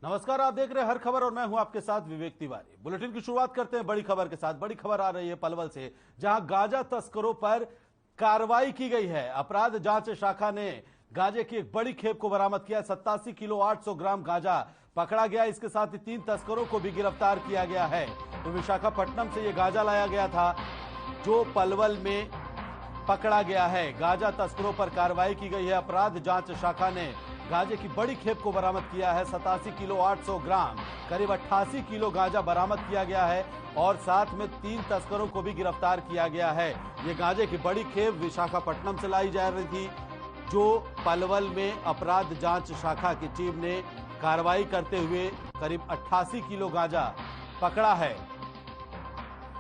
नमस्कार, आप देख रहे हैं हर खबर और मैं हूं आपके साथ विवेक तिवारी। बुलेटिन की शुरुआत करते हैं बड़ी खबर के साथ। बड़ी खबर आ रही है पलवल से, जहां गांजा तस्करों पर कार्रवाई की गई है। अपराध जांच शाखा ने गांजे की एक बड़ी खेप को बरामद किया। 87 किलो 800 ग्राम गांजा पकड़ा गया। इसके साथ ही 3 तस्करों को भी गिरफ्तार किया गया है। तो विशाखापट्टनम से यह गांजा लाया गया था जो पलवल में पकड़ा गया है। गांजा तस्करों पर कार्रवाई की गई है। अपराध जांच शाखा ने गांजे की बड़ी खेप को बरामद किया है। 87 किलो 800 ग्राम करीब 88 किलो गांजा बरामद किया गया है और साथ में 3 तस्करों को भी गिरफ्तार किया गया है। ये गांजे की बड़ी खेप विशाखापट्टनम से लाई जा रही थी, जो पलवल में अपराध जांच शाखा की टीम ने कार्रवाई करते हुए करीब 88 किलो गांजा पकड़ा है।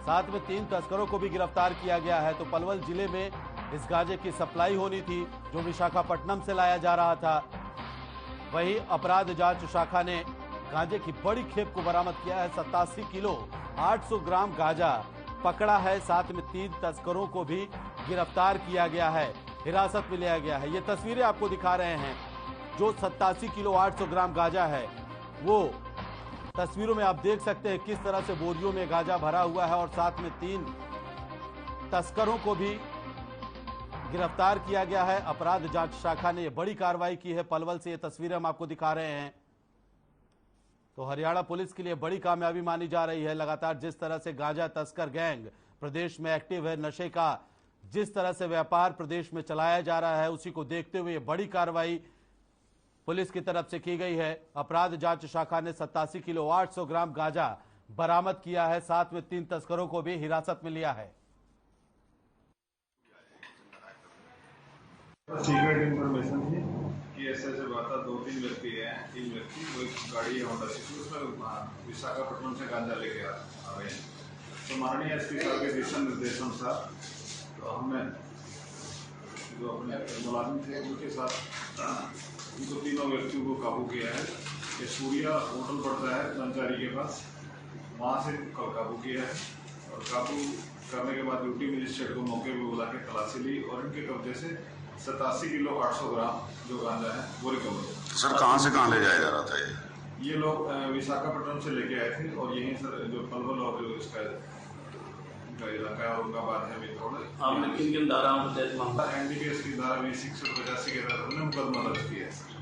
साथ में 3 तस्करों को भी गिरफ्तार किया गया है। तो पलवल जिले में इस गांजे की सप्लाई होनी थी जो विशाखापट्टनम से लाया जा रहा था। वहीं अपराध जांच शाखा ने गांजे की बड़ी खेप को बरामद किया है। 87 किलो 800 ग्राम गांजा पकड़ा है। साथ में 3 तस्करों को भी गिरफ्तार किया गया है, हिरासत में लिया गया है। ये तस्वीरें आपको दिखा रहे हैं। जो 87 किलो 800 ग्राम गांजा है वो तस्वीरों में आप देख सकते हैं किस तरह से बोरियों में गांजा भरा हुआ है और साथ में 3 तस्करों को भी गिरफ्तार किया गया है। अपराध जांच शाखा ने यह बड़ी कार्रवाई की है। पलवल से ये तस्वीरें हम आपको दिखा रहे हैं। तो हरियाणा पुलिस के लिए बड़ी कामयाबी मानी जा रही है। लगातार जिस तरह से गांजा तस्कर गैंग प्रदेश में एक्टिव है, नशे का जिस तरह से व्यापार प्रदेश में चलाया जा रहा है, उसी को देखते हुए बड़ी कार्रवाई पुलिस की तरफ से की गई है। अपराध जांच शाखा ने 87 किलो 800 ग्राम गांजा बरामद किया है। साथ में 3 तस्करों को भी हिरासत में लिया है। सीक्रेट इन्फॉर्मेशन थी कि ऐसे बात था। 2-3 व्यक्ति हैं, 3 व्यक्ति, वो एक गाड़ी है होंडा सिटी, उसमें विशाखापट्टनम से गांजा लेके आ रहे हैं। तो माननीय एसपी साहब के दिशा निर्देशानुसार तो हमने जो अपने मुलाजिम थे उनके साथ उनको तीनों व्यक्तियों को काबू किया है। ये सूर्या होटल पड़ता है कर्मचारी के पास, वहाँ से काबू किया है और काबू करने के बाद ड्यूटी मजिस्ट्रेट को मौके पर बुला के तलाशी ली और इनके कब्जे से 87 किलो 800 ग्राम जो गांजा है वो रिकवर हुआ। तो सर कहाँ से कहाँ ले जाया जा रहा था ये लोग विशाखापट्टनम से लेके आए थे और यहीं सर जो पलवल और जो इसका इलाका है उनका बात है। आपने किन किन धाराओं के तहत मामला? एनडीपीएस की धारा 20-185 के तहत हमने मुकदमा दर्ज किया है सर।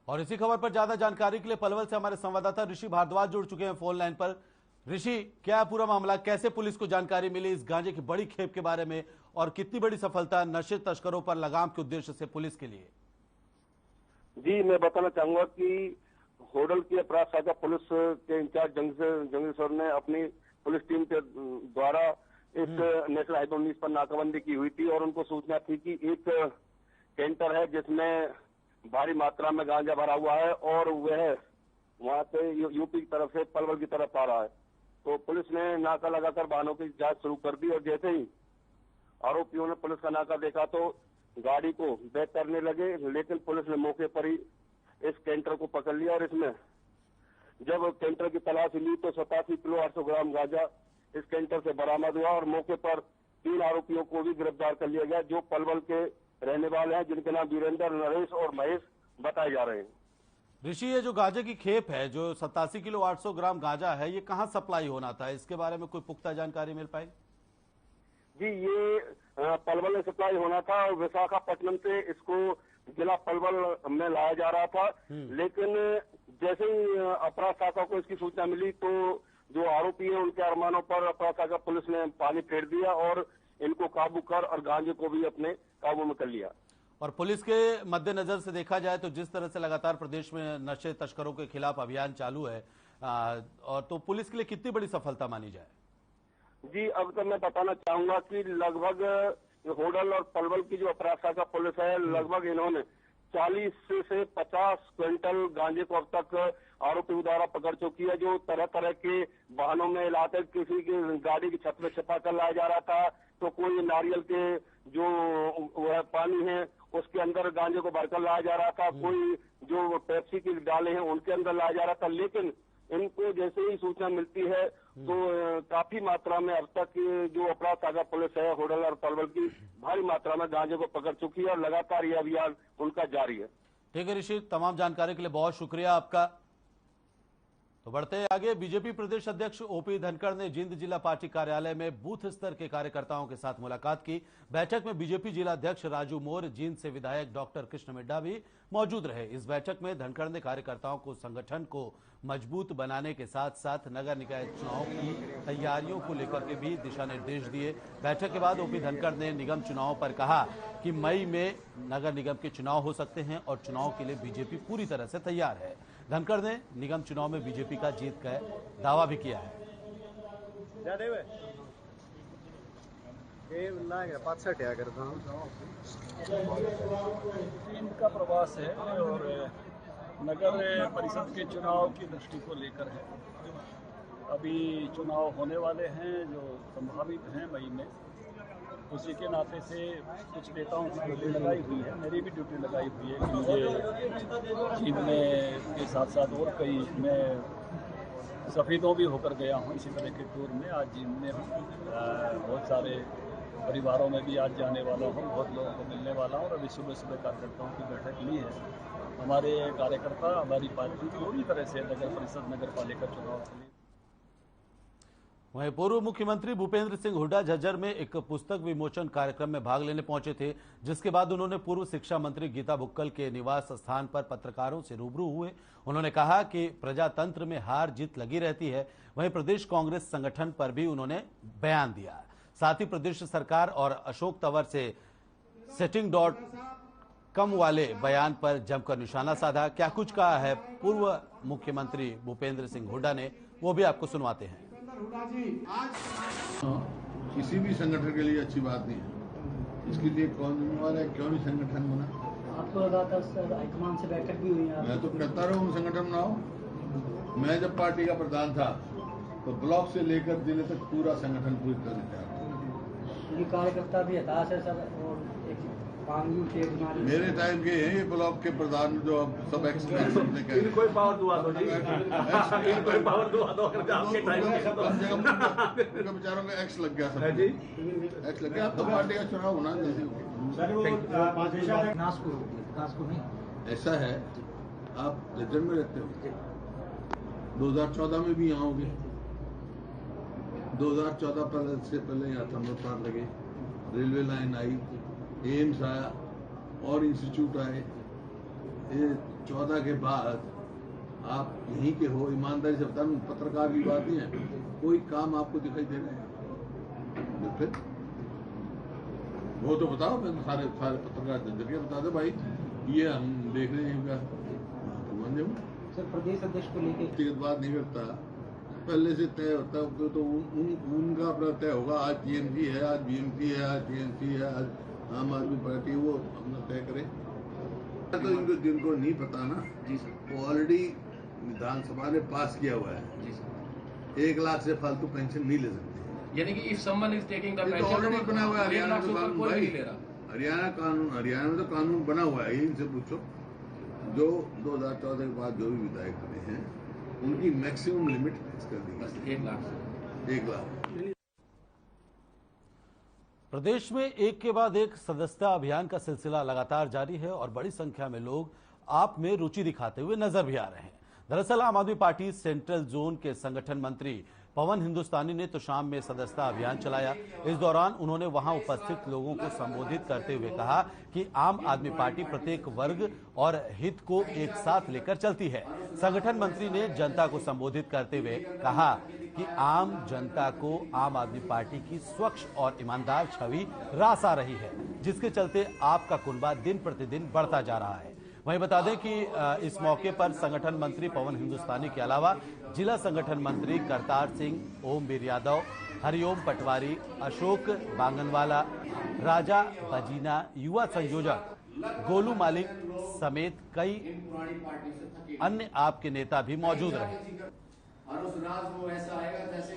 और इसी खबर पर ज्यादा जानकारी के लिए पलवल से हमारे संवाददाता ऋषि भारद्वाज जुड़ चुके हैं फोन लाइन पर। ऋषि, क्या पूरा मामला, कैसे पुलिस को जानकारी मिली इस गांजे की बड़ी खेप के बारे में और कितनी बड़ी सफलता नशे तस्करों पर लगाम के उद्देश्य से पुलिस के लिए? जी, मैं बताना चाहूंगा कि होडल की अपराध शाखा पुलिस के इंचार्ज जंगली सर ने अपनी पुलिस टीम के द्वारा इस नेशनल हाईवे 19 पर नाकाबंदी की हुई थी और उनको सूचना थी कि एक कैंटर है जिसमें भारी मात्रा में गांजा भरा हुआ है और वह वहां से यूपी की तरफ से पलवल की तरफ आ रहा है। तो पुलिस ने नाका लगाकर वाहनों की जांच शुरू कर दी और जैसे ही आरोपियों ने पुलिस का नाका देखा तो गाड़ी को बैक करने लगे, लेकिन पुलिस ने मौके पर ही इस कैंटर को पकड़ लिया और इसमें जब कैंटर की तलाशी ली तो 87 किलो 800 ग्राम गांजा इस कैंटर से बरामद हुआ और मौके पर 3 आरोपियों को भी गिरफ्तार कर लिया गया जो पलवल के रहने वाले हैं, जिनके नाम वीरेंद्र, नरेश और महेश बताए जा रहे हैं। ऋषि, ये जो गांजे की खेप है, जो 87 किलो 800 ग्राम गांजा है, ये कहां सप्लाई होना था? इसके बारे में कोई पुख्ता जानकारी मिल पाई? जी, ये पलवल में सप्लाई होना था और विशाखापट्टनम से इसको जिला पलवल में लाया जा रहा था। लेकिन जैसे ही अपराध शाखा को इसकी सूचना मिली तो जो आरोपी है उनके अरमानों पर अपराध शाखा पुलिस ने पानी फेर दिया और इनको काबू कर और गांजे को भी अपने काबू में कर लिया। और पुलिस के मद्देनजर से देखा जाए तो जिस तरह से लगातार प्रदेश में नशे तस्करों के खिलाफ अभियान चालू है, और तो पुलिस के लिए कितनी बड़ी सफलता मानी जाए? जी, अब तो मैं बताना चाहूंगा कि लगभग होडल और पलवल की जो अपराध शाखा पुलिस है, लगभग इन्होंने 40 से 50 क्विंटल गांजे को अब तक आरोपियों द्वारा पकड़ चुकी है, जो तरह तरह के वाहनों में लाते, किसी की गाड़ी की छत में छिपा कर लाया जा रहा था, तो कोई नारियल के जो वह पानी है उसके अंदर गांजे को भरकर लाया जा रहा था, कोई जो पेप्सी की डाले हैं उनके अंदर लाया जा रहा था। लेकिन इनको जैसे ही सूचना मिलती है तो काफी मात्रा में अब तक जो अपराध शाखा पुलिस है होडल और पलवल की भारी मात्रा में गांजे को पकड़ चुकी है और लगातार यह अभियान उनका जारी है। ठीक है ऋषि, तमाम जानकारी के लिए बहुत शुक्रिया आपका। तो बढ़ते हैं आगे। बीजेपी प्रदेश अध्यक्ष ओपी धनखड़ ने जींद जिला पार्टी कार्यालय में बूथ स्तर के कार्यकर्ताओं के साथ मुलाकात की। बैठक में बीजेपी जिला अध्यक्ष राजू मोर, जींद से विधायक डॉक्टर कृष्ण मिड्ढा भी मौजूद रहे। इस बैठक में धनखड़ ने कार्यकर्ताओं को संगठन को मजबूत बनाने के साथ साथ नगर निकाय चुनाव की तैयारियों को लेकर के भी दिशा निर्देश दिए। बैठक के बाद ओपी धनखड़ ने निगम चुनाव पर कहा कि मई में नगर निगम के चुनाव हो सकते हैं और चुनाव के लिए बीजेपी पूरी तरह से तैयार है। धनखड़ ने निगम चुनाव में बीजेपी का जीत का दावा भी किया है। जींद का प्रवास है और नगर परिषद के चुनाव की दृष्टि को लेकर है। अभी चुनाव होने वाले हैं जो संभावित हैं मई में, उसी के नाते से कुछ नेताओं की ड्यूटी लगाई हुई है, मेरी भी ड्यूटी लगाई हुई है कि मुझे जींद में के साथ साथ और कई, मैं सफेदों भी होकर गया हूँ इसी तरह के टूर में, आज जींद में हूँ। बहुत सारे परिवारों में भी आज जाने वाला हूँ, बहुत लोगों को मिलने वाला हूँ और अभी सुबह सुबह कार्यकर्ताओं की बैठक ली है। हमारे कार्यकर्ता, हमारी पार्टी पूरी तरह से नगर परिषद नगर पालिका चुनाव के लिए। वहीं पूर्व मुख्यमंत्री भूपेंद्र सिंह हुड्डा झज्जर में एक पुस्तक विमोचन कार्यक्रम में भाग लेने पहुंचे थे, जिसके बाद उन्होंने पूर्व शिक्षा मंत्री गीता बुक्कल के निवास स्थान पर पत्रकारों से रूबरू हुए। उन्होंने कहा कि प्रजातंत्र में हार जीत लगी रहती है। वहीं प्रदेश कांग्रेस संगठन पर भी उन्होंने बयान दिया। साथ ही प्रदेश सरकार और अशोक तंवर से setting.com वाले बयान पर जमकर निशाना साधा। क्या कुछ कहा है पूर्व मुख्यमंत्री भूपेंद्र सिंह हुड्डा ने, वो भी आपको सुनवाते हैं। किसी भी संगठन के लिए अच्छी बात नहीं है, इसके लिए कौन जिम्मेवार है, क्यों नहीं संगठन बना। आपको लगा था सर हाईकमान से बैठक भी हुई है। मैं तो कहता रहा हूँ संगठन बनाओ। मैं जब पार्टी का प्रधान था तो ब्लॉक से लेकर जिले तक पूरा संगठन पूरी तरह तैयार। कार्यकर्ता भी हताश है सर, और मेरे टाइम के हैं ये ब्लॉक के प्रधान जो अब सब एक्स कोई पावर दुआ दो जी, कोई पावर दुआ दो अगर आपके टाइम उनका बेचारों का एक्स लग गया सब जी, एक्स लग गया। अब तो पार्टी का चुनाव होना ऐसा है। आप झज्जर में रहते हो, 2014 में भी यहाँ होगे। 2014 से पहले यहाँ थर्मल प्लांट लगे, रेलवे लाइन आई, एम्स आया और इंस्टीट्यूट आए। ये 14 के बाद आप यहीं के हो, ईमानदारी से बता, पत्रकार की बात नहीं है, कोई काम आपको दिखाई दे रहा है फिर वो तो बताओ। मैं तो सारे पत्रकार जरिए बता दो भाई, ये हम देख रहे हैं। सर प्रदेश अध्यक्ष को लेकर व्यक्तिगत बात नहीं करता, पहले से तय होता है तो उनका अपना तय होगा। आज टीएमसी है, आज बीएमसी है, आज टीएमसी है, आज आम आदमी पार्टी, वो अपना तय करे। तो इनको जिनको नहीं पता ना जी सर, वो ऑलरेडी विधानसभा ने पास किया हुआ है जी सर, 1 लाख से फालतू पेंशन नहीं ले सकते। यानी कि if someone is taking the pension already बना हुआ है हरियाणा में कानून कोई भाई, नहीं ले रहा। हरियाणा में तो कानून बना हुआ है। इनसे पूछो जो 2014 के बाद जो भी विधायक बने हैं उनकी मैक्सिमम लिमिट फिक्स कर दी गई 1 लाख। 1 लाख। प्रदेश में एक के बाद एक सदस्यता अभियान का सिलसिला लगातार जारी है और बड़ी संख्या में लोग आप में रुचि दिखाते हुए नजर भी आ रहे हैं। दरअसल आम आदमी पार्टी सेंट्रल जोन के संगठन मंत्री पवन हिंदुस्तानी ने तो शाम में सदस्यता अभियान चलाया। इस दौरान उन्होंने वहां उपस्थित लोगों को संबोधित करते हुए कहा कि आम आदमी पार्टी प्रत्येक वर्ग और हित को एक साथ लेकर चलती है। संगठन मंत्री ने जनता को संबोधित करते हुए कहा कि आम जनता को आम आदमी पार्टी की स्वच्छ और ईमानदार छवि रास आ रही है, जिसके चलते आपका कुनबा दिन प्रतिदिन बढ़ता जा रहा है। वहीं बता दें कि इस मौके पर संगठन मंत्री पवन हिंदुस्तानी के अलावा जिला संगठन मंत्री करतार सिंह, ओमवीर यादव, हरिओम पटवारी, अशोक बांगनवाला, राजा बजीना, युवा संयोजक गोलू मालिक समेत कई अन्य आपके नेता भी मौजूद रहे। और उस राज वो ऐसा आएगा जैसे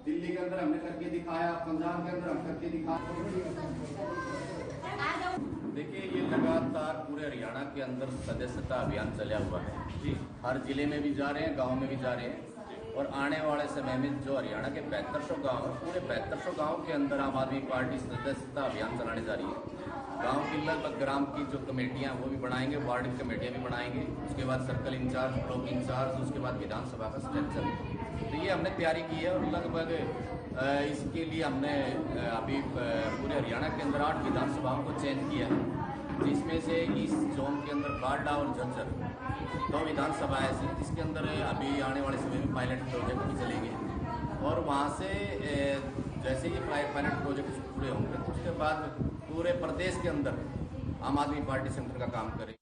दिल्ली के अंदर हमने करके दिखाया, पंजाब के अंदर हम करके दिखाया। देखिए, ये लगातार पूरे हरियाणा के अंदर सदस्यता अभियान चला हुआ है जी। हर जिले में भी जा रहे हैं, गांव में भी जा रहे हैं, और आने वाले समय में जो हरियाणा के 7200 गांव है, पूरे 7200 गांव के अंदर आम आदमी पार्टी सदस्यता अभियान चलाने जा रही है। गांव की लगभग ग्राम की जो कमेटियां वो भी बनाएंगे, वार्ड की कमेटियां भी बनाएंगे, उसके बाद सर्कल इंचार्ज, ब्लॉक इंचार्ज, उसके बाद विधानसभा का स्ट्रक्चर। तो ये हमने तैयारी की है, और लगभग इसके लिए हमने अभी पूरे हरियाणा के अंदर 8 विधानसभाओं को चयन किया है, जिसमें से इस जोन के अंदर बारडा और झज्जर 2 विधानसभा ऐसी हैं जिसके अंदर अभी आने वाले समय में पायलट प्रोजेक्ट भी चलेंगे, और वहाँ से जैसे ये पायलट प्रोजेक्ट पूरे होंगे तो उसके बाद पूरे प्रदेश के अंदर आम आदमी पार्टी सेंटर का काम करेगी।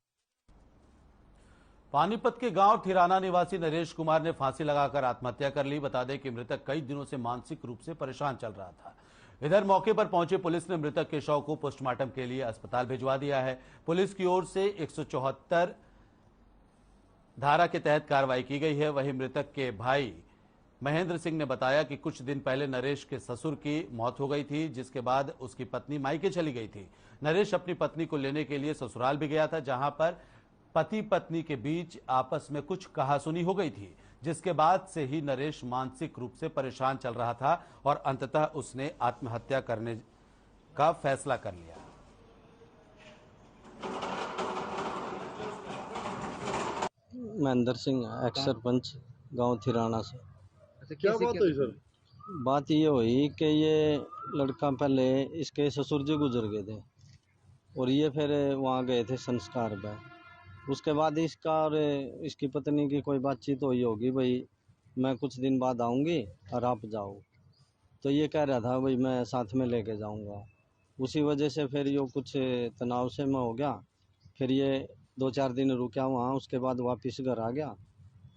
पानीपत के गांव ठिराना निवासी नरेश कुमार ने फांसी लगाकर आत्महत्या कर ली। बता दें कि मृतक कई दिनों से मानसिक रूप से परेशान चल रहा था। इधर मौके पर पहुंचे पुलिस ने मृतक के शव को पोस्टमार्टम के लिए अस्पताल भिजवा दिया है। पुलिस की ओर से 174 धारा के तहत कार्रवाई की गई है। वहीं मृतक के भाई महेंद्र सिंह ने बताया कि कुछ दिन पहले नरेश के ससुर की मौत हो गई थी, जिसके बाद उसकी पत्नी मायके चली गई थी। नरेश अपनी पत्नी को लेने के लिए ससुराल भी गया था, जहां पर पति पत्नी के बीच आपस में कुछ कहासुनी हो गई थी, जिसके बाद से ही नरेश मानसिक रूप से परेशान चल रहा था और अंततः उसने आत्महत्या करने का फैसला कर लिया। महेंद्र सिंह, एक्स सरपंच, गांव ठिराना से। क्या बात हुई सर? बात ये हुई कि ये लड़का पहले इसके ससुर जी गुजर गए थे, और ये फिर वहाँ गए थे संस्कार पे। उसके बाद इसका और इसकी पत्नी की कोई बातचीत हुई होगी, भाई मैं कुछ दिन बाद आऊँगी और आप जाओ। तो ये कह रहा था भाई मैं साथ में लेके जाऊँगा। उसी वजह से फिर ये कुछ तनाव से मैं हो गया। फिर ये 2-4 दिन रुका वहाँ, उसके बाद वापस घर आ गया।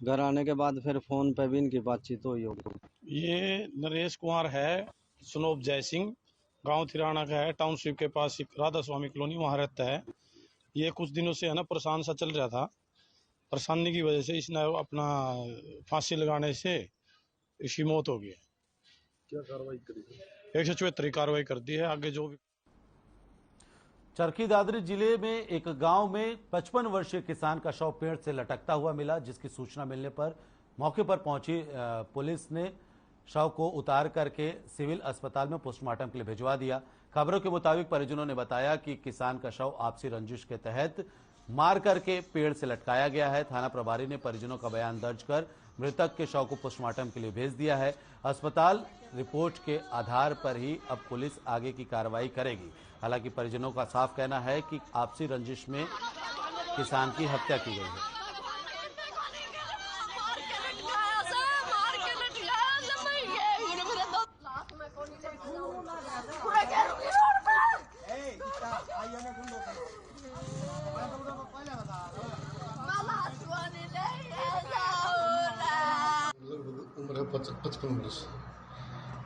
घर आने के बाद फिर फ़ोन पे भी इनकी बातचीत हुई होगी। ये नरेश कुमार है, सुनोप जय सिंह, गांव थिराना का है, टाउनशिप के पास एक राधा स्वामी कॉलोनी, वहाँ रहता है। ये कुछ दिनों से है ना परेशान सा चल रहा था। परेशानी की वजह से इसने अपना फांसी लगाने से इसकी मौत हो गई। क्या कार्रवाई करी? 174 कार्रवाई कर दी है। आगे जो भी। चरखी दादरी जिले में एक गांव में 55 वर्षीय किसान का शव पेड़ से लटकता हुआ मिला, जिसकी सूचना मिलने पर मौके पर पहुंची पुलिस ने शव को उतार करके सिविल अस्पताल में पोस्टमार्टम के लिए भिजवा दिया। खबरों के मुताबिक परिजनों ने बताया कि किसान का शव आपसी रंजिश के तहत मार करके पेड़ से लटकाया गया है। थाना प्रभारी ने परिजनों का बयान दर्ज कर मृतक के शव को पोस्टमार्टम के लिए भेज दिया है। अस्पताल रिपोर्ट के आधार पर ही अब पुलिस आगे की कार्रवाई करेगी। हालांकि परिजनों का साफ कहना है कि आपसी रंजिश में किसान की हत्या की गई है। उम्र है 55 वर्ष।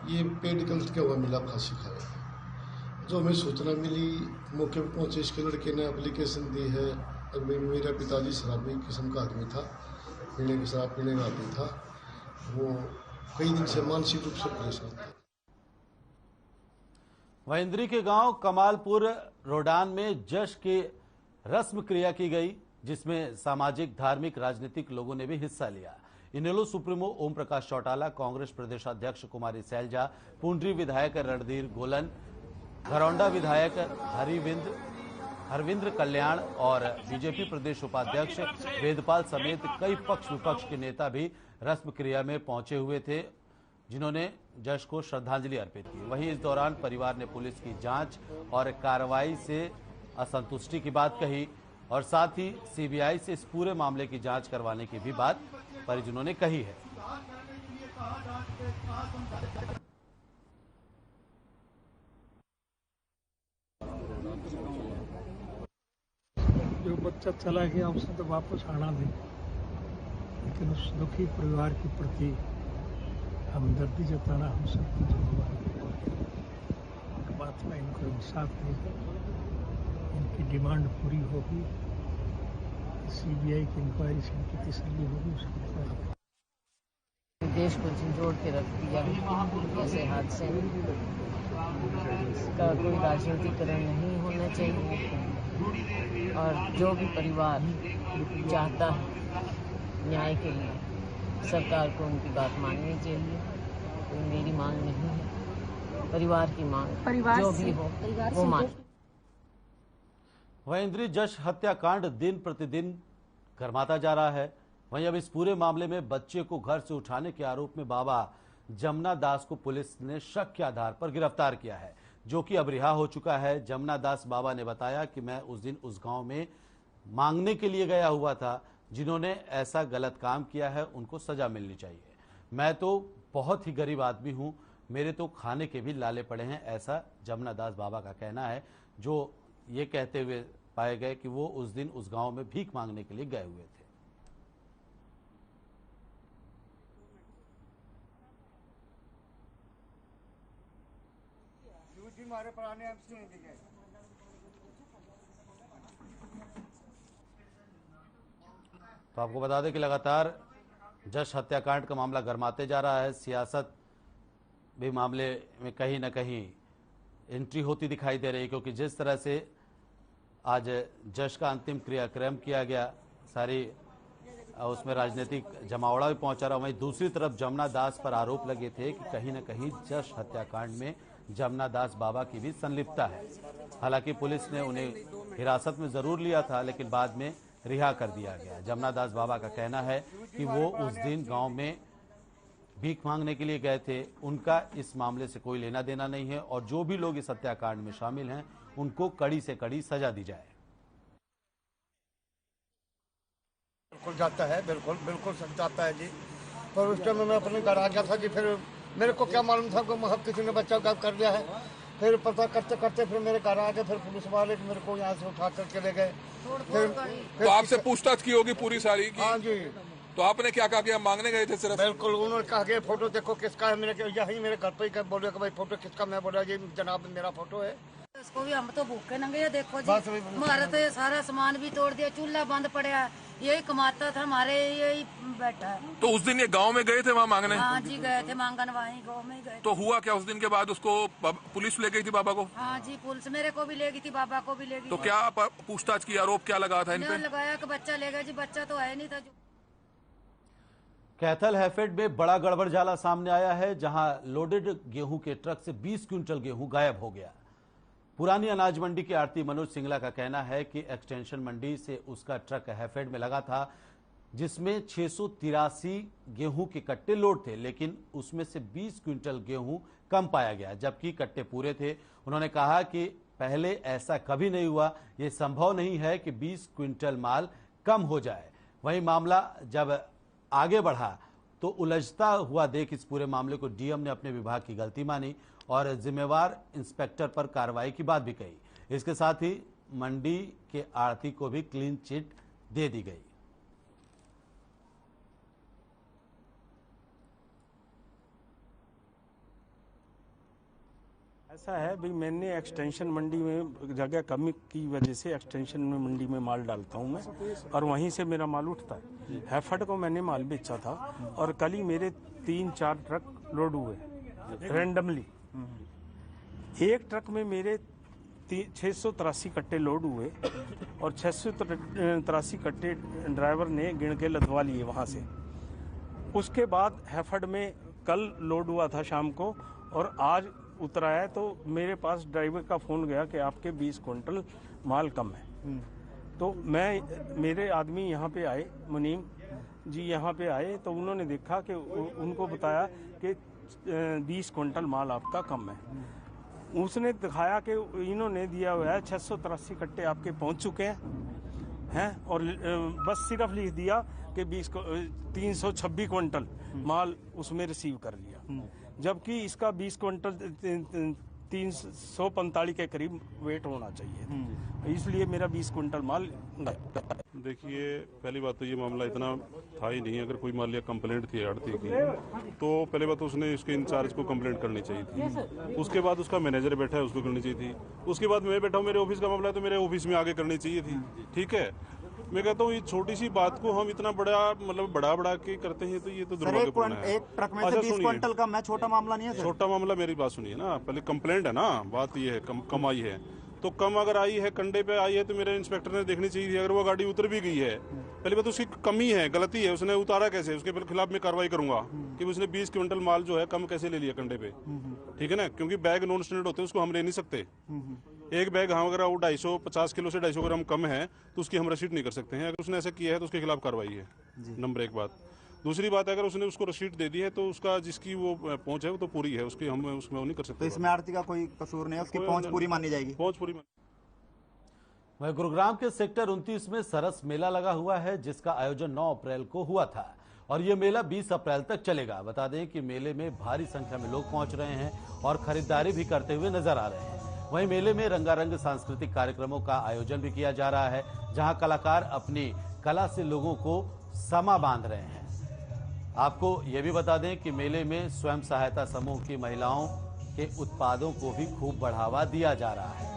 ये पेड़ निकल के हुआ मिला, फांसी खाया। जो हमें सूचना मिली, मौके पर पहुंचे, इसके लड़के ने एप्लीकेशन दी है। और मेरा पिताजी शराबी किस्म का आदमी था, शराब पीने का आदमी था। वो कई दिन से मानसिक रूप से परेशान था। वहीं के गांव कमालपुर रोडान में जश्न की रस्म क्रिया की गई, जिसमें सामाजिक, धार्मिक, राजनीतिक लोगों ने भी हिस्सा लिया। इनेलो सुप्रीमो ओम प्रकाश चौटाला, कांग्रेस प्रदेशाध्यक्ष कुमारी सैलजा, पुंडरी विधायक रणधीर गोलन, घरौंडा विधायक हरविंद्र कल्याण और बीजेपी प्रदेश उपाध्यक्ष वेदपाल समेत कई पक्ष विपक्ष के नेता भी रस्म क्रिया में पहुंचे हुए थे, जिन्होंने जश को श्रद्धांजलि अर्पित की। वहीं इस दौरान परिवार ने पुलिस की जांच और कार्रवाई से असंतुष्टि की बात कही और साथ ही सीबीआई से इस पूरे मामले की जांच करवाने की भी बात परिजनों ने कही है। जो बच्चा चला गया उसे तो वापस आना नहीं, लेकिन उस दुखी परिवार के प्रति हमदर्दी जताना हम सबकी जिम्मेदारी है। बात में इनको इंसाफ मिलेगा, इनकी डिमांड पूरी होगी, सीबीआई की इंक्वायरी से इनकी तसल्ली होगी, उसकी इंक्वायरी। देश को झंझोड़ के रख दिया ऐसे हादसे, इसका कोई राजनीतिकरण नहीं होना चाहिए। और जो भी परिवार चाहता है न्याय के लिए सरकार को उनकी बात माननी चाहिए। तो मेरी मांग नहीं है, परिवार की मांग, जो भी हो वो मान। वहीं इंद्री जश हत्याकांड दिन प्रतिदिन गर्माता जा रहा है। वहीं अब इस पूरे मामले में बच्चे को घर से उठाने के आरोप में बाबा जमुना दास को पुलिस ने शक के आधार पर गिरफ्तार किया है, जो कि अब रिहा हो चुका है। जमुना दास बाबा ने बताया कि मैं उस दिन उस गांव में मांगने के लिए गया हुआ था। जिन्होंने ऐसा गलत काम किया है उनको सजा मिलनी चाहिए। मैं तो बहुत ही गरीब आदमी हूं, मेरे तो खाने के भी लाले पड़े हैं, ऐसा जमुना दास बाबा का कहना है, जो ये कहते हुए पाए गए कि वो उस दिन उस गांव में भीख मांगने के लिए गए हुए थे। हमारे पुराने एमसी हैं। तो आपको बता दें कि लगातार जश हत्याकांड का मामला गर्माते जा रहा है। सियासत भी मामले में कहीं ना कहीं एंट्री होती दिखाई दे रही है, क्योंकि जिस तरह से आज जश का अंतिम क्रियाक्रम किया गया, सारी उसमें राजनीतिक जमावड़ा भी पहुंचा रहा। वहीं दूसरी तरफ जमुना दास पर आरोप लगे थे कि कहीं ना कहीं जश हत्याकांड में जमुना दास बाबा की भी संलिप्तता है। हालांकि पुलिस ने उन्हें हिरासत में जरूर लिया था, लेकिन बाद में रिहा कर दिया गया। जमुना दास बाबा का कहना है कि वो उस दिन गांव में भीख मांगने के लिए गए थे, उनका इस मामले से कोई लेना देना नहीं है और जो भी लोग इस हत्याकांड में शामिल हैं उनको कड़ी से कड़ी सजा दी जाए। बिल्कुल जाता है, बिल्कुल बिल्कुल सच जाता है जी। पर उस टाइम मैं अपने घर आ गया था जी, फिर मेरे को क्या मालूम था कि किसी ने बच्चा गायब कर लिया है। फिर पता करते करते फिर मेरे घर आ गए, फिर पुलिस वाले मेरे को यहाँ से उठा कर चले गए। तो आपसे पूछताछ की होगी पूरी सारी की? हाँ जी। तो आपने क्या कहा कि हम मांगने गए थे सिर्फ? बिल्कुल, उन्होंने कहा कि फोटो देखो किसका है। मेरे यही मेरे घर पे ही बोले कि भाई फोटो किसका। मैं बोला जी जनाब मेरा फोटो है। इसको भी हम तो भूखे नंगे, देखो जी हमारा तो सारा सामान भी तोड़ दिया, चूल्हा बंद पड़ा, यही कमाता था, हमारे यही बैठा है। तो उस दिन ये गांव में गए थे वहाँ मांगने? हाँ जी गए थे मांगन, वहीं गाँव में गए। तो हुआ क्या उस दिन के बाद? उसको पुलिस ले गई थी बाबा को? हाँ जी, पुलिस मेरे को भी ले गई थी, बाबा को भी ले गई। तो क्या पूछताछ की, आरोप क्या लगा था इन पे? लगाया कि बच्चा ले गया जी, बच्चा तो है नहीं था। कैथल हैफेड में बड़ा गड़बड़झाला सामने आया है, जहां लोडेड गेहूं के ट्रक से 20 क्विंटल गेहूं गायब हो गया। पुरानी अनाज मंडी के आड़ती मनोज सिंगला का कहना है कि एक्सटेंशन मंडी से उसका ट्रक हैफेड में लगा था, जिसमें 683 गेहूं के कट्टे लोड थे, लेकिन उसमें से 20 क्विंटल गेहूं कम पाया गया, जबकि कट्टे पूरे थे। उन्होंने कहा कि पहले ऐसा कभी नहीं हुआ, यह संभव नहीं है कि 20 क्विंटल माल कम हो जाए। वहीं मामला जब आगे बढ़ा तो उलझता हुआ देख इस पूरे मामले को डीएम ने अपने विभाग की गलती मानी और जिम्मेवार इंस्पेक्टर पर कार्रवाई की बात भी कही। इसके साथ ही मंडी के आड़ती को भी क्लीन चिट दे दी गई। ऐसा है भाई, मैंने एक्सटेंशन मंडी में जगह कमी की वजह से एक्सटेंशन में मंडी में माल डालता हूं मैं, और वहीं से मेरा माल उठता है। हैफर्ड को मैंने माल बेचा था और कल ही मेरे 3-4 ट्रक लोड हुए रैंडमली। एक ट्रक में मेरे 683 कट्टे लोड हुए और 683 कट्टे ड्राइवर ने गिन के लदवा लिए वहां से। उसके बाद हैफर्ड में कल लोड हुआ था शाम को और आज उतरा है, तो मेरे पास ड्राइवर का फोन गया कि आपके 20 क्विंटल माल कम है। तो मेरे आदमी यहाँ पे आए, मुनीम जी यहाँ पे आए, तो उन्होंने देखा कि उनको बताया कि 20 क्विंटल माल आपका कम है। उसने दिखाया कि इन्होंने दिया हुआ है 683 कट्टे आपके पहुंच चुके हैं और बस सिर्फ लिख दिया कि 326 क्विंटल माल उसमें रिसीव कर लिया, जबकि इसका 20 क्विंटल 345 के करीब वेट होना चाहिए। इसलिए मेरा 20 क्विंटल माल देखिए, पहली बात तो ये मामला इतना था ही नहीं। अगर कोई मान लिया कंप्लेंट थी आड़ती की, तो पहली बात तो उसने उसके इंचार्ज को कंप्लेंट करनी चाहिए थी। उसके बाद उसका मैनेजर बैठा है, उसको करनी चाहिए थी। उसके बाद मैं बैठा हूँ, मेरे ऑफिस का मामला है तो मेरे ऑफिस में आगे करनी चाहिए थी। ठीक है, मैं कहता हूँ ये छोटी सी बात को हम इतना बड़ा मतलब बढ़ा के करते हैं, तो ये तो दुर्भाग्यपूर्ण है। एक ट्रक में से 20 क्विंटल कम है, छोटा मामला नहीं है। छोटा मामला, मेरी बात सुनिए ना, पहले कंप्लेंट है ना, बात ये है कम आई है, तो कम अगर आई है, कंडे पे आई है, तो मेरे इंस्पेक्टर ने देखनी चाहिए थी। अगर वो गाड़ी उतर भी गई है, पहली बात उसकी कमी है, गलती है, उसने उतारा कैसे, उसके खिलाफ मैं कार्रवाई करूंगा कि उसने 20 क्विंटल माल जो है कम कैसे ले लिया कंडे पे। ठीक है ना, क्योंकि बैग नॉन स्टैंडर्ड होते हैं, उसको हम ले नहीं सकते। एक बैग हम अगर वो 250 किलो से 250 ग्राम कम है तो उसकी हम रसीद नहीं कर सकते हैं। अगर उसने ऐसा किया है तो उसके खिलाफ कार्रवाई है, नंबर 1 बात। दूसरी बात, अगर उसने उसको रसीद दे दी है तो उसका जिसकी वो पहुंच है वो तो पूरी है, उसकी हम उसमें वो नहीं कर सकते। तो इसमें आरती का कोई कसूर नहीं है, उसकी पहुंच पूरी मानी जाएगी। पहुंच पूरी। वहीं गुरुग्राम के सेक्टर 29 में सरस मेला लगा हुआ है, जिसका आयोजन 9 अप्रैल को हुआ था और ये मेला 20 अप्रैल तक चलेगा। बता दें कि मेले में भारी संख्या में लोग पहुंच रहे हैं और खरीदारी भी करते हुए नजर आ रहे हैं। वहीं मेले में रंगारंग सांस्कृतिक कार्यक्रमों का आयोजन भी किया जा रहा है, जहां कलाकार अपनी कला से लोगों को समा बांध रहे हैं। आपको यह भी बता दें कि मेले में स्वयं सहायता समूह की महिलाओं के उत्पादों को भी खूब बढ़ावा दिया जा रहा है।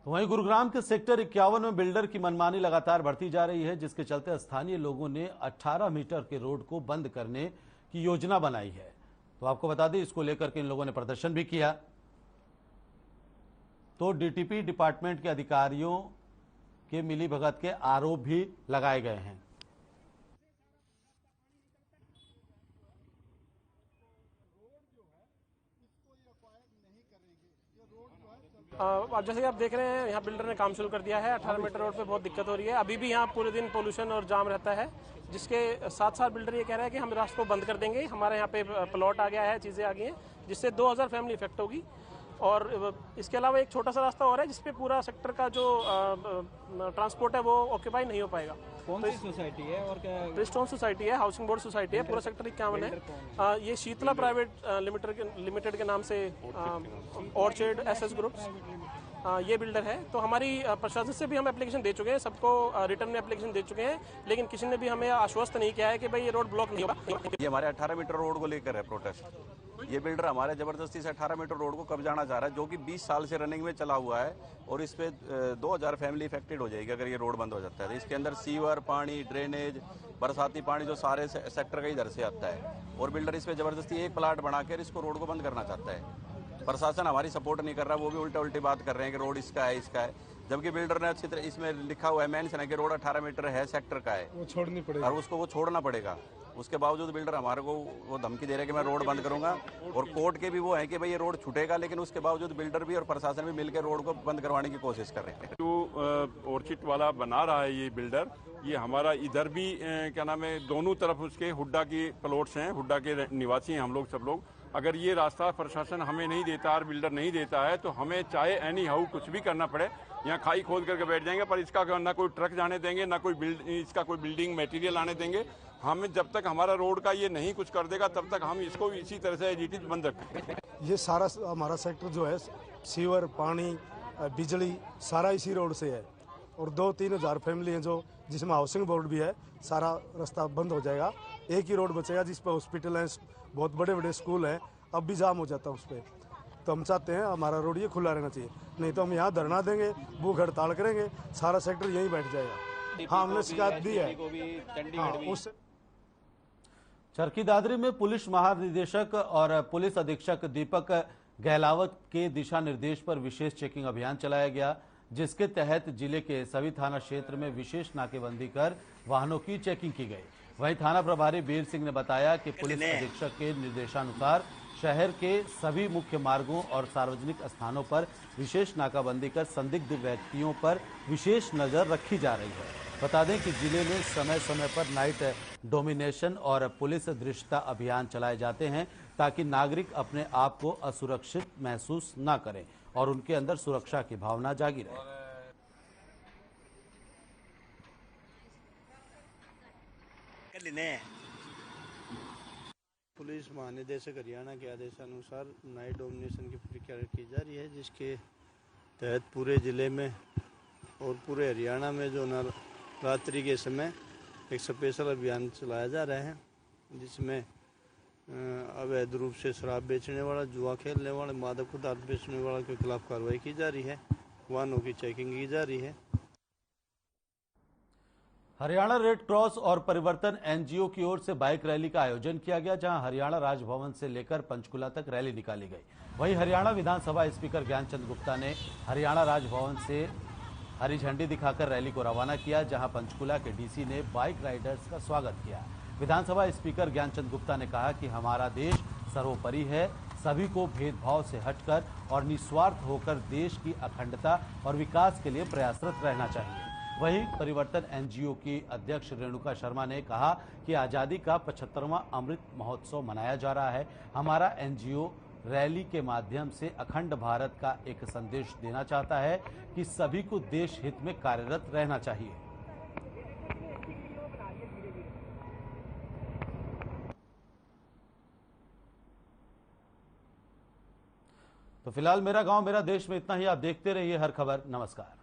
वहीं गुरुग्राम के सेक्टर 51 में बिल्डर की मनमानी लगातार बढ़ती जा रही है, जिसके चलते स्थानीय लोगों ने 18 मीटर के रोड को बंद करने की योजना बनाई है। तो आपको बता दें, इसको लेकर के इन लोगों ने प्रदर्शन भी किया। तो डीटीपी डिपार्टमेंट के अधिकारियों के मिलीभगत के आरोप भी लगाए गए हैं। अब जैसे आप देख रहे हैं, यहाँ बिल्डर ने काम शुरू कर दिया है। 18 मीटर रोड पे बहुत दिक्कत हो रही है। अभी भी यहाँ पूरे दिन पोल्यूशन और जाम रहता है, जिसके साथ साथ बिल्डर ये कह रहा है कि हम रास्ते को बंद कर देंगे। हमारे यहाँ पे प्लॉट आ गया है, चीज़ें आ गई हैं, जिससे 2000 फैमिली इफेक्ट होगी। और इसके अलावा एक छोटा सा रास्ता और है, जिसपे पूरा सेक्टर का जो ट्रांसपोर्ट है वो ऑक्यूपाई नहीं हो पाएगा। कौन सी सोसाइटी है और क्या? प्रिस्टोन सोसाइटी है, हाउसिंग बोर्ड सोसाइटी है, पूरा सेक्टर 51 है। ये शीतला प्राइवेट लिमिटेड के नाम से ऑर्चिड एसएस ग्रुप्स ये बिल्डर है। तो हमारी प्रशासन से भी हम एप्लीकेशन दे चुके हैं, सबको रिटर्न में एप्लीकेशन दे चुके हैं, लेकिन किसी ने भी हमें आश्वस्त नहीं किया है कि भाई ये रोड ब्लॉक नहीं होगा। ये हमारे 18 मीटर रोड को लेकर है प्रोटेस्ट। ये बिल्डर हमारे जबरदस्ती से 18 मीटर रोड को कब जाना चाह रहा है, जो कि 20 साल से रनिंग में चला हुआ है और इस पे 2000 फैमिली इफेक्टेड हो जाएगी अगर ये रोड बंद हो जाता है। तो इसके अंदर सीवर, पानी, ड्रेनेज, बरसाती पानी जो सारे सेक्टर का इधर से आता है, और बिल्डर इस पे जबरदस्ती एक प्लाट बनाकर इसको रोड को बंद करना चाहता है। प्रशासन हमारी सपोर्ट नहीं कर रहा, वो भी उल्टी बात कर रहे हैं कि रोड इसका है, जबकि बिल्डर ने अच्छी तरह इसमें लिखा हुआ है, मेंशन है कि रोड 18 मीटर है, सेक्टर का है, वो छोड़नी पड़ेगी और उसको वो छोड़ना पड़ेगा। उसके बावजूद बिल्डर हमारे को वो धमकी दे रहे हैं कि मैं रोड बंद करूंगा, और कोर्ट के भी वो है कि भाई ये रोड छूटेगा, लेकिन उसके बावजूद बिल्डर भी और प्रशासन भी मिलकर रोड को बंद करवाने की कोशिश कर रहे हैं। जो ऑर्चिड वाला बना रहा है ये बिल्डर, ये हमारा इधर भी क्या नाम है, दोनों तरफ उसके हुड्डा की प्लॉट्स हैं, हुड्डा के निवासी हैं हम लोग सब लोग। अगर ये रास्ता प्रशासन हमें नहीं देता और बिल्डर नहीं देता है तो हमें चाहे एनी हाउ कुछ भी करना पड़े, यहाँ खाई खोद करके बैठ जाएंगे, पर इसका ना कोई ट्रक जाने देंगे, ना कोई इसका कोई बिल्डिंग मटेरियल आने देंगे। हम जब तक हमारा रोड का ये नहीं कुछ कर देगा तब तक हम इसको इसी तरह से एज बंद रखेंगे। ये सारा हमारा सेक्टर जो है, सीवर, पानी, बिजली सारा इसी रोड से है, और 2-3 हज़ार फैमिली हैं जो जिसमें हाउसिंग बोर्ड भी है। सारा रास्ता बंद हो जाएगा, एक ही रोड बचेगा जिस पर हॉस्पिटल है, बहुत बड़े बड़े स्कूल हैं, अब भी जाम हो जाता है उस पर। तो हम चाहते हैं हमारा रोड ये खुला रहना चाहिए, नहीं तो हम यहाँ धरना देंगे, भूख हड़ताल करेंगे, सारा सेक्टर यहीं बैठ जाएगा। हाँ, हमने शिकायत दी है। चरखी दादरी में पुलिस महानिदेशक और पुलिस अधीक्षक दीपक गहलावत के दिशा निर्देश पर विशेष चेकिंग अभियान चलाया गया, जिसके तहत जिले के सभी थाना क्षेत्र में विशेष नाकेबंदी कर वाहनों की चेकिंग की गई। वहीं थाना प्रभारी वीर सिंह ने बताया कि पुलिस अधीक्षक के निर्देशानुसार शहर के सभी मुख्य मार्गों और सार्वजनिक स्थानों पर विशेष नाकाबंदी कर संदिग्ध व्यक्तियों पर विशेष नजर रखी जा रही है। बता दें कि जिले में समय समय पर नाइट डोमिनेशन और पुलिस दृश्यता अभियान चलाए जाते हैं, ताकि नागरिक अपने आप को असुरक्षित महसूस न करें और उनके अंदर सुरक्षा की भावना जागी रहे। पुलिस महानिदेशक हरियाणा के आदेशानुसार नाइट डोमिनेशन की प्रक्रिया की जा रही है, जिसके तहत पूरे ज़िले में और पूरे हरियाणा में जो रात्रि के समय एक स्पेशल अभियान चलाया जा रहा है, जिसमें अवैध रूप से शराब बेचने वाला, जुआ खेलने वाले, मादक पदार्थ बेचने वाला के खिलाफ कार्रवाई की जा रही है। वाहनों की चेकिंग की जा रही है। हरियाणा रेड क्रॉस और परिवर्तन एनजीओ की ओर से बाइक रैली का आयोजन किया गया, जहां हरियाणा राजभवन से लेकर पंचकुला तक रैली निकाली गई। वहीं हरियाणा विधानसभा स्पीकर ज्ञानचंद गुप्ता ने हरियाणा राजभवन से हरी झंडी दिखाकर रैली को रवाना किया, जहां पंचकुला के डीसी ने बाइक राइडर्स का स्वागत किया। विधानसभा स्पीकर ज्ञानचंद गुप्ता ने कहा कि हमारा देश सर्वोपरि है, सभी को भेदभाव से हटकर और निस्वार्थ होकर देश की अखंडता और विकास के लिए प्रयासरत रहना चाहिए। वहीं परिवर्तन एनजीओ की अध्यक्ष रेणुका शर्मा ने कहा कि आजादी का 75वां अमृत महोत्सव मनाया जा रहा है। हमारा एनजीओ रैली के माध्यम से अखंड भारत का एक संदेश देना चाहता है कि सभी को देश हित में कार्यरत रहना चाहिए। तो फिलहाल मेरा गांव मेरा देश में इतना ही। आप देखते रहिए हर खबर। नमस्कार।